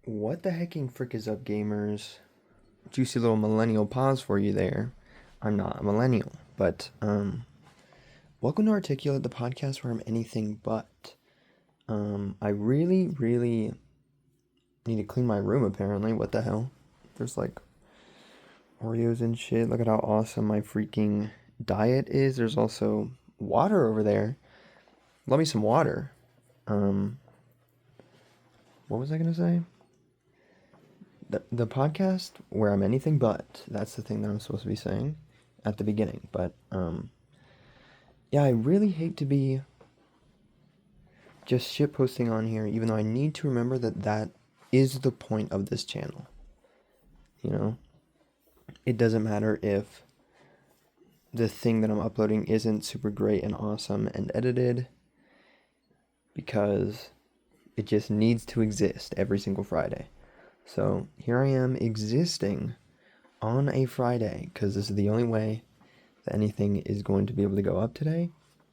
What the hecking frick is up, gamers? Juicy little millennial pause for you there. I'm not a millennial, but welcome to Articulate, the podcast where I'm anything but. I really need to clean my room. Apparently, what the hell? There's like Oreos and shit. Look at how awesome my freaking diet is. There's also water over there. Love me some water. Um, what was I gonna say? The podcast where I'm anything but. That's the thing that I'm supposed to be saying at the beginning. But yeah, I really hate to be just shit posting on here, even though I need to remember that that is the point of this channel. You know, it doesn't matter if the thing that I'm uploading isn't super great and awesome and edited, because it just needs to exist every single Friday. So here I am existing on a Friday, because this is the only way that anything is going to be able to go up today.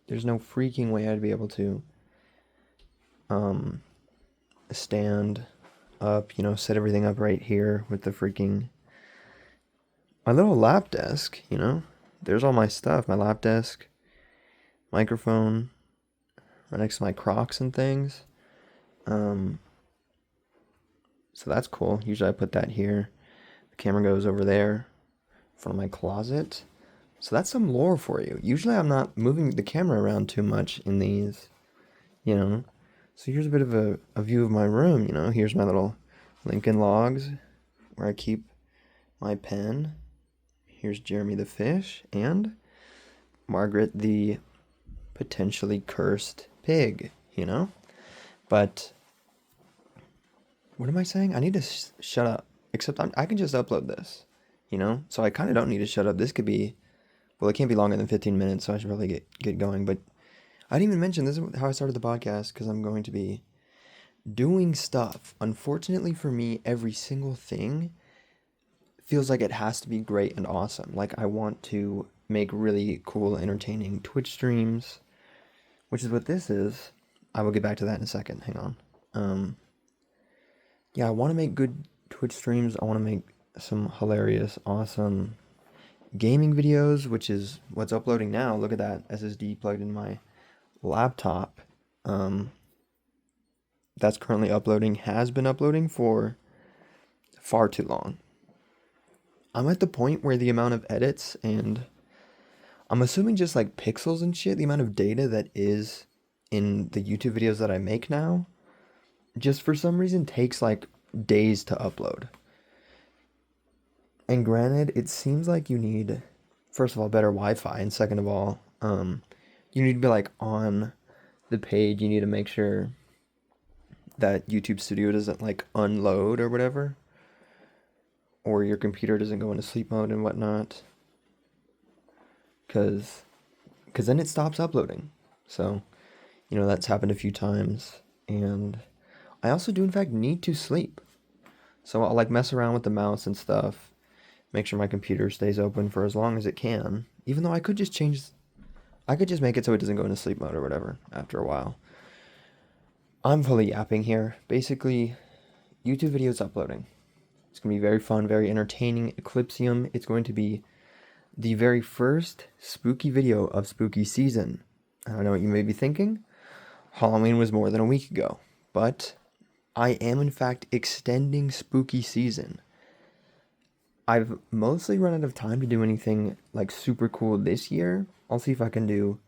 There's no freaking way I'd be able to stand up, set everything up right here with the freaking my little lap desk, There's all my stuff, my lap desk, microphone, right next to my Crocs and things. So that's cool. Usually I put that here. The camera goes over there in front of my closet. So that's some lore for you. Usually I'm not moving the camera around too much in these, So here's a bit of a view of my room, Here's my little Lincoln Logs where I keep my pen. Here's Jeremy the fish and Margaret the potentially cursed pig, But what am I saying? I need to shut up. Except I can just upload this, So I kind of don't need to shut up. This could be, well, it can't be longer than 15 minutes, so I should probably get going. But I didn't even mention this is how I started the podcast, because I'm going to be doing stuff. Unfortunately for me, every single thing feels like it has to be great and awesome. Like, I want to make really cool, entertaining Twitch streams, which is what this is. I will get back to that in a second. Hang on. Yeah, I want to make good Twitch streams. I want to make some hilarious, awesome gaming videos, which is what's uploading now. Look at that SSD plugged in my laptop. That's currently uploading, has been uploading for far too long. I'm at the point where the amount of edits and I'm assuming just like pixels and shit, the amount of data that is in the YouTube videos that I make now, just for some reason takes like days to upload. And granted, it seems like you need, first of all, better Wi-Fi, and second of all, you need to be like on the page. You need to make sure that YouTube Studio doesn't like unload or whatever, or your computer doesn't go into sleep mode and whatnot, because then it stops uploading. So, that's happened a few times, and I also do in fact need to sleep. So I'll like mess around with the mouse and stuff, make sure my computer stays open for as long as it can, even though I could just make it so it doesn't go into sleep mode or whatever after a while. I'm fully yapping here. Basically, YouTube videos uploading. It's going to be very fun, very entertaining. Eclipsium. It's going to be the very first spooky video of spooky season. I don't know what you may be thinking. Halloween was more than a week ago. But I am, in fact, extending spooky season. I've mostly run out of time to do anything like super cool this year. I'll see if I can do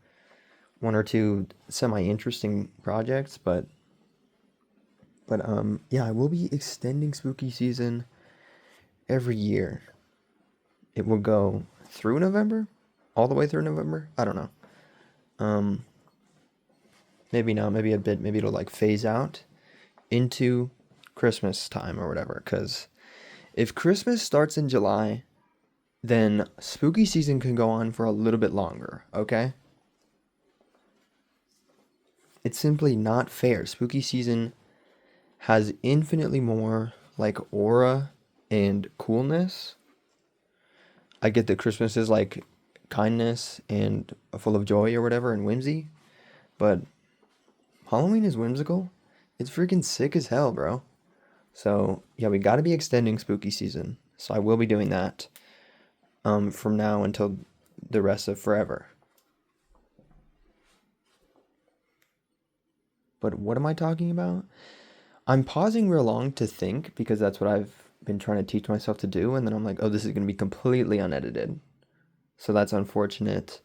one or two semi-interesting projects, but yeah, I will be extending spooky season every year. It will go through November, all the way through November. I don't know. Maybe not. Maybe a bit. Maybe it'll like phase out into Christmas time or whatever. Because if Christmas starts in July, then spooky season can go on for a little bit longer. Okay. It's simply not fair. Spooky season has infinitely more like aura and coolness. I get that Christmas is like kindness and full of joy or whatever and whimsy, but Halloween is whimsical. It's freaking sick as hell, bro. So yeah, we got to be extending spooky season. So I will be doing that from now until the rest of forever. But what am I talking about? I'm pausing real long to think because that's what I've been trying to teach myself to do, and then I'm like, oh, this is going to be completely unedited. So that's unfortunate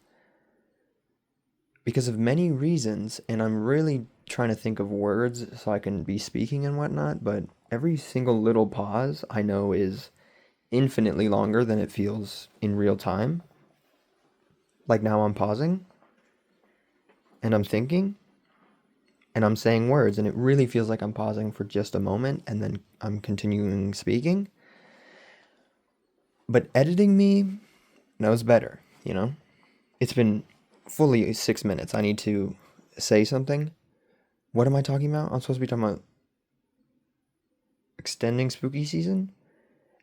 because of many reasons, and I'm really trying to think of words so I can be speaking and whatnot, but every single little pause I know is infinitely longer than it feels in real time. Like now I'm pausing and I'm thinking and I'm saying words, and it really feels like I'm pausing for just a moment and then I'm continuing speaking. But editing me knows better, you know? It's been fully 6 minutes. I need to say something. What am I talking about? I'm supposed to be talking about extending spooky season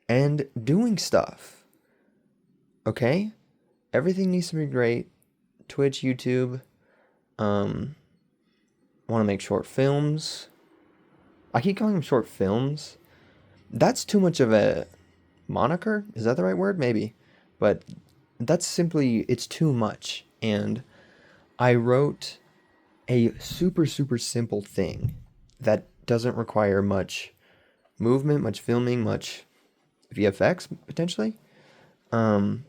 and doing stuff. Okay? Everything needs to be great. Twitch, YouTube. Want to make short films. I keep calling them short films. That's too much of a moniker. Is that the right word? Maybe. But that's simply, it's too much. And I wrote a super, super simple thing that doesn't require much movement, much filming, much VFX potentially. Um,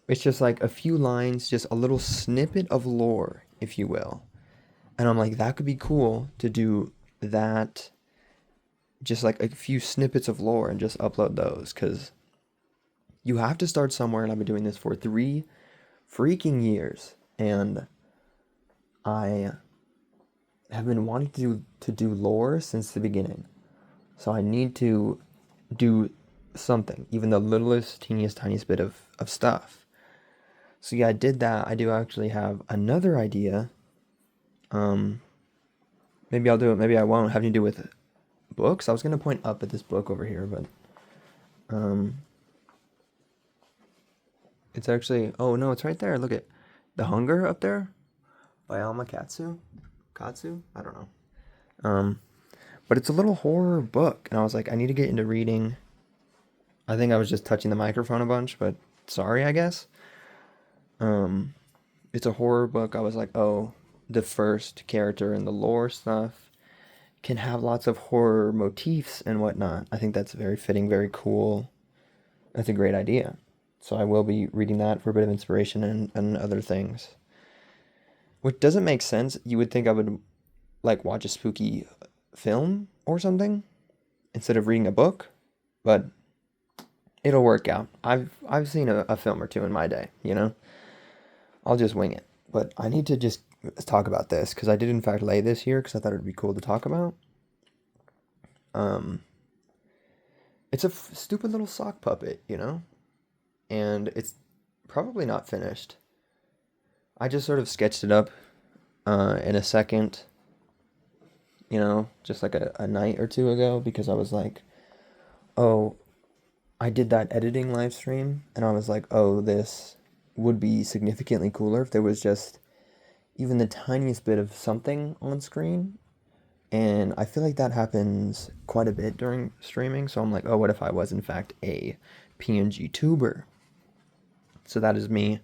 it's just like a few lines, just a little snippet of lore, if you will. And I'm like, that could be cool to do that, just like a few snippets of lore and just upload those, because you have to start somewhere, and I've been doing this for 3 freaking years, and I have been wanting to do lore since the beginning. So I need to do something, even the littlest, teeniest, tiniest bit of stuff. So yeah, I did that. I do actually have another idea. Maybe I'll do it, maybe I won't, having to do with books. I was gonna point up at this book over here, but it's actually, oh no, it's right there. Look at The Hunger up there by Alma Katsu? I don't know. But it's a little horror book, and I was like, I need to get into reading. I think I was just touching the microphone a bunch, but sorry, I guess. It's a horror book. I was like, oh, the first character in the lore stuff can have lots of horror motifs and whatnot. I think that's very fitting, very cool. That's a great idea. So I will be reading that for a bit of inspiration and other things. Which doesn't make sense. You would think I would like watch a spooky film or something instead of reading a book, but it'll work out. I've seen a film or two in my day, you know? I'll just wing it. But I need to just talk about this because I did in fact lay this here because I thought it would be cool to talk about. It's a stupid little sock puppet, you know? And it's probably not finished. I just sort of sketched it up in a second, you know, just like a night or two ago because I was like, oh, I did that editing live stream and I was like, oh, this would be significantly cooler if there was just even the tiniest bit of something on screen. And I feel like that happens quite a bit during streaming. So I'm like, oh, what if I was in fact a PNG tuber? So that is me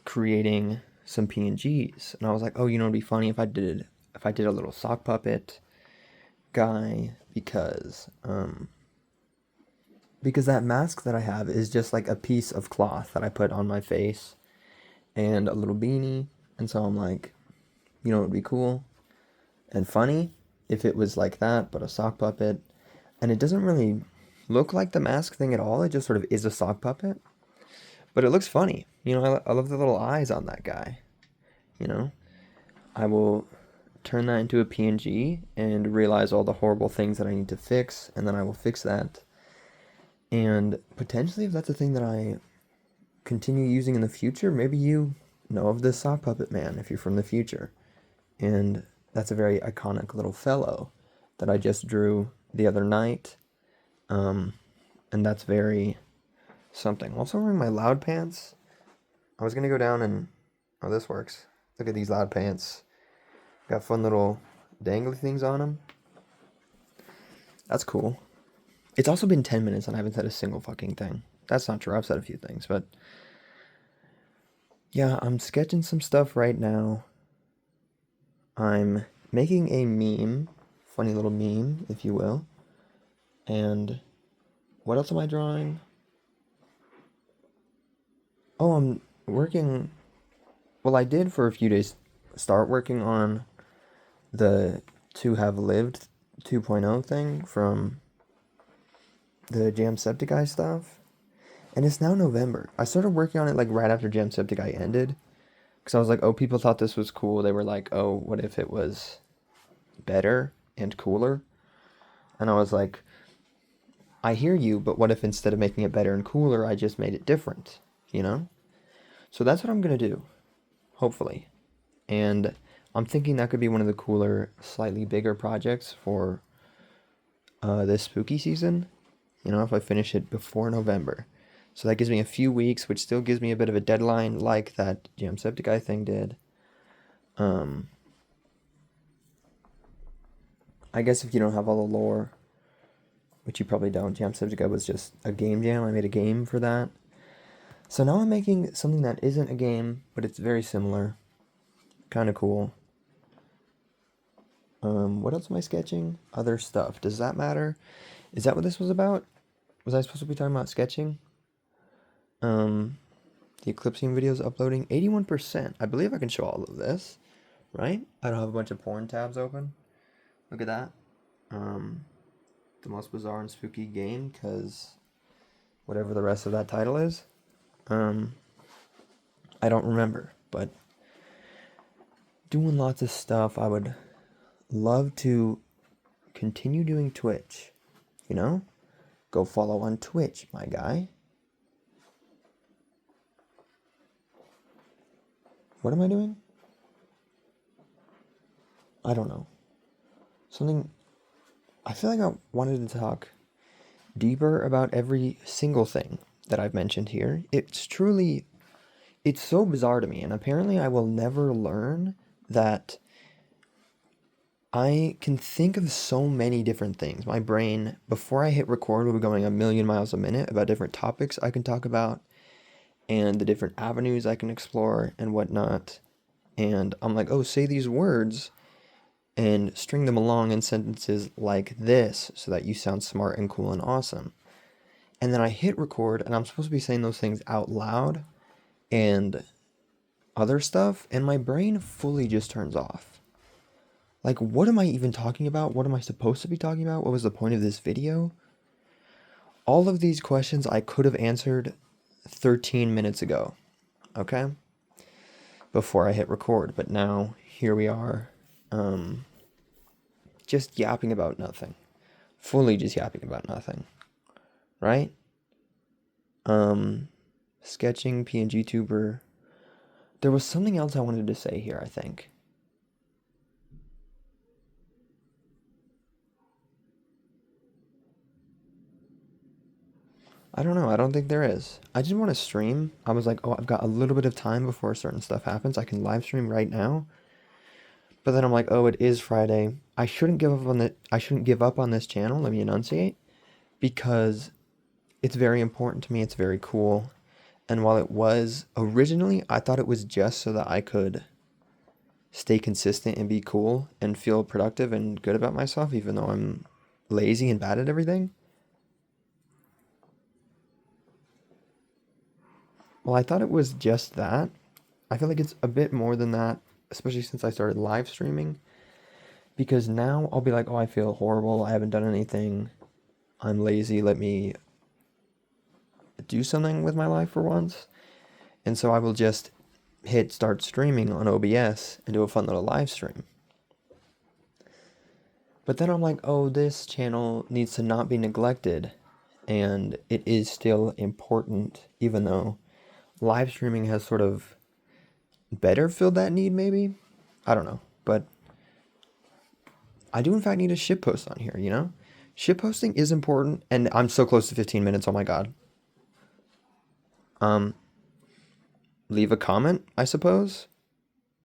creating some PNGs. And I was like, oh, you know, it'd be funny if I did a little sock puppet guy because that mask that I have is just like a piece of cloth that I put on my face and a little beanie. And so I'm like, you know, it would be cool and funny if it was like that, but a sock puppet. And it doesn't really look like the mask thing at all. It just sort of is a sock puppet. But it looks funny. You know, I love the little eyes on that guy. You know, I will turn that into a PNG and realize all the horrible things that I need to fix, and then I will fix that. And potentially, if that's a thing that I continue using in the future, maybe you know of this sock puppet man if you're from the future. And that's a very iconic little fellow that I just drew the other night. And that's very something. I'm also wearing my loud pants. I was gonna go down and, oh, this works. Look at these loud pants. Got fun little dangly things on them. That's cool. It's also been 10 minutes and I haven't said a single fucking thing. That's not true. I've said a few things, but yeah, I'm sketching some stuff right now. I'm making a meme, funny little meme, if you will. And what else am I drawing? Oh, I'm working. Well, I did for a few days start working on the To Have Lived 2.0 thing from the Jacksepticeye stuff. And it's now November. I started working on it like right after Jacksepticeye ended. Because I was like, oh, people thought this was cool. They were like, oh, what if it was better and cooler? And I was like, I hear you, but what if instead of making it better and cooler, I just made it different, you know? So that's what I'm going to do, hopefully. And I'm thinking that could be one of the cooler, slightly bigger projects for this spooky season, you know, if I finish it before November. So that gives me a few weeks, which still gives me a bit of a deadline like that Jacksepticeye thing did. I guess if you don't have all the lore, which you probably don't, Jacksepticeye was just a game jam. I made a game for that. So now I'm making something that isn't a game, but it's very similar. Kind of cool. What else am I sketching? Other stuff. Does that matter? Is that what this was about? Was I supposed to be talking about sketching? The Eclipsing videos uploading 81%. I believe I can show all of this, right? I don't have a bunch of porn tabs open. Look at that. The most bizarre and spooky game, because whatever the rest of that title is, I don't remember, but doing lots of stuff. I would love to continue doing Twitch, you know? Go follow on Twitch, my guy. What am I doing? I don't know. Something. I feel like I wanted to talk deeper about every single thing that I've mentioned here. It's so bizarre to me, and apparently I will never learn that I can think of so many different things. My brain, before I hit record, will be going a million miles a minute about different topics I can talk about and the different avenues I can explore and whatnot. And I'm like, oh, say these words and string them along in sentences like this so that you sound smart and cool and awesome. And then I hit record and I'm supposed to be saying those things out loud and other stuff, and my brain fully just turns off. Like, what am I even talking about? What am I supposed to be talking about? What was the point of this video? All of these questions I could have answered 13 minutes ago, okay? Before I hit record, but now here we are, just yapping about nothing. Fully just yapping about nothing, right? Sketching, PNG tuber. There was something else I wanted to say here, I think. I don't know. I don't think there is. I just want to stream. I was like, oh, I've got a little bit of time before certain stuff happens. I can live stream right now. But then I'm like, oh, it is Friday. I shouldn't give up on this channel. Let me enunciate, because it's very important to me. It's very cool. And while it was originally, I thought it was just so that I could stay consistent and be cool and feel productive and good about myself, even though I'm lazy and bad at everything. Well, I thought it was just that. I feel like it's a bit more than that, especially since I started live streaming. Because now I'll be like, oh, I feel horrible. I haven't done anything. I'm lazy. Let me do something with my life for once. And so I will just hit start streaming on OBS and do a fun little live stream. But then I'm like, oh, this channel needs to not be neglected. And it is still important, even though live streaming has sort of better filled that need, maybe? I don't know. But I do, in fact, need a shitpost on here, you know? Shitposting is important, and I'm so close to 15 minutes, oh my god. Leave a comment, I suppose.